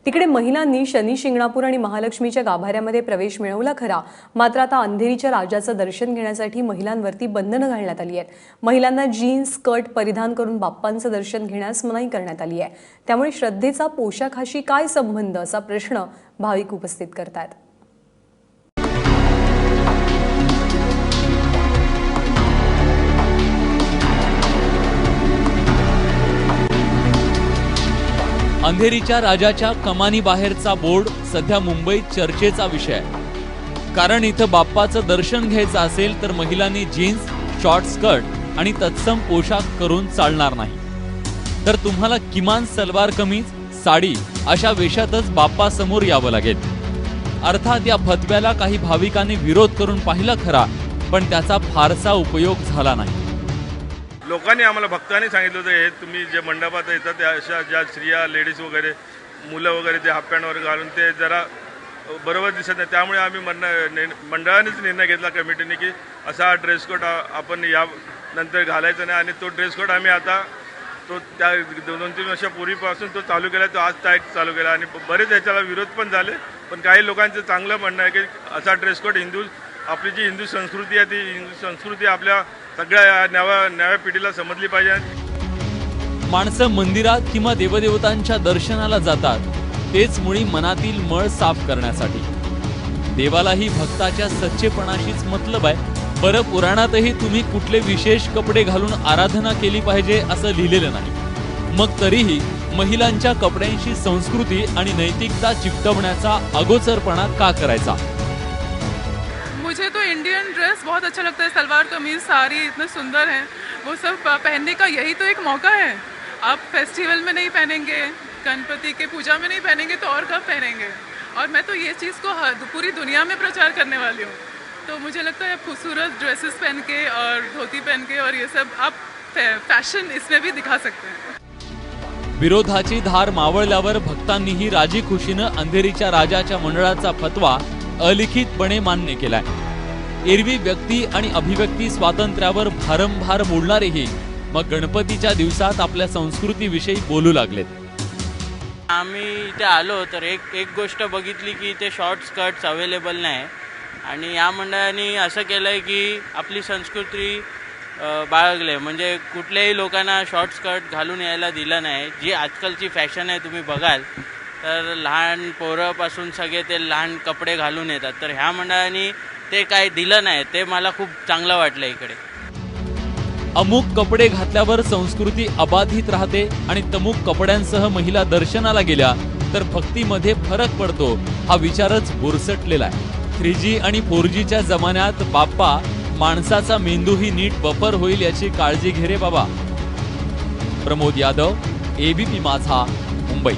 तिकडे महिलांनी शनी शिंगणापूर आणि महालक्ष्मीच्या गाभाऱ्यामध्ये प्रवेश मिळवला खरा, मात्र आता अंधेरीच्या राजाचं दर्शन घेण्यासाठी महिलांवरती बंधनं घालण्यात आली आहेत. महिलांना जीन्स स्कर्ट परिधान करून बाप्पांचं दर्शन घेण्यास मनाई करण्यात आली आहे. त्यामुळे श्रद्धेचा पोशाखाशी काय संबंध असा प्रश्न भाविक उपस्थित करतात. अंधेरीच्या राजाच्या कमानी बाहेरचा बोर्ड सध्या मुंबईत चर्चेचा विषय आहे. कारण इथं बाप्पाचं दर्शन घ्यायचं असेल तर महिलांनी जीन्स, शॉर्ट स्कर्ट आणि तत्सम पोशाख करून चालणार नाही. तर तुम्हाला किमान सलवार कमीज, साडी अशा वेशातच बाप्पा समोर यावं लागेल. अर्थात या फतव्याला काही भाविकांनी विरोध करून पाहिला खरा, पण त्याचा फारसा उपयोग झाला नाही. लोकांनी आम्हाला भक्तांनी सांगितलं होतं हे तुम्ही जे मंडपात येतात त्या अशा ज्या स्त्रिया, लेडीज वगैरे, मुलं वगैरे ते हाफ पॅन्ट वगैरे घालून ते जरा बरोबर दिसत नाही. त्यामुळे आम्ही मंडळानेच निर्णय घेतला कमिटीने की असा ड्रेस कोड आपण या नंतर घालायचा नाही. आणि तो ड्रेस कोड आम्ही आता तो त्या 2-3 वर्षापूर्वीपासून तो चालू केला, तो आज तारीख चालू केला. आणि बरेच याच्याला विरोध पण झाले, पण काही लोकांचं चांगलं म्हणणं आहे की असा ड्रेस कोड आपली जी हिंदू संस्कृती आहे ती हिंदू संस्कृती आपल्या सगळ्या नव्या पिढीला समजली पाहिजे. माणसं मंदिरात किंवा देवदेवतांच्या दर्शनाला जातात तेच मुळी मनातील मळ साफ करण्यासाठी. देवालाही भक्ताच्या सच्चेपणाशीच मतलब आहे. बरं, पुराणातही तुम्ही कुठले विशेष कपडे घालून आराधना केली पाहिजे असं लिहिलेलं नाही. मग तरीही महिलांच्या कपड्यांशी संस्कृती आणि नैतिकता चिकटवण्याचा अगोचरपणा का करायचा? मुझे तो इंडियन ड्रेस बहुत अच्छा लगता है. सलवार कमीज साड़ी इतने सुंदर हैं, वो सब पहनने का यही तो एक मौका है. आप फेस्टिवल में नहीं पहनेंगे, गणपति के पूजा में नहीं पहनेंगे तो और कब पहनेंगे? और मैं तो ये चीज़ को पूरी दुनिया में प्रचार करने वाली हूँ. तो मुझे लगता है आप खूबसूरत ड्रेसेस पहन के और धोती पहन के और ये सब आप फैशन इसमें भी दिखा सकते हैं. विरोधाची धार मावळल्यावर भक्तांनीही राजी खुशीनं अंधेरीच्या राजाच्या मंडळाचा फतवा अलिखितपणे मान्य केलाय. एरवी व्यक्ती आणि अभिव्यक्ती स्वातंत्र्यावर भारंभार बोलणारेही मग गणपतीच्या दिवसात आपल्या संस्कृतीविषयी बोलू लागलेत. आम्ही इथे आलो तर एक गोष्ट बघितली की इथे शॉर्ट स्कर्ट्स अवेलेबल नाही. आणि या मंडळाने असं केलं आहे की आपली संस्कृती बाळगले, म्हणजे कुठल्याही लोकांना शॉर्ट स्कर्ट घालून यायला दिलं नाही. जी आजकालची फॅशन आहे तुम्ही बघाल तर लहान पोरापासून सगळे ते लहान कपडे घालून येतात. तर ह्या मंडळाने ते काय दिलं नाही, ते मला खूप चांगलं वाटलं. इकडे अमुक कपडे घातल्यावर संस्कृती अबाधित राहते आणि तमुक कपड्यांसह महिला दर्शनाला गेल्या तर भक्तीमध्ये फरक पडतो हा विचारच बुरसटलेला आहे. 3G आणि 4Gच्या जमान्यात बाप्पा माणसाचा मेंदूही नीट बफर होईल याची काळजी घे रे बाबा. प्रमोद यादव, ABP माझा, मुंबई.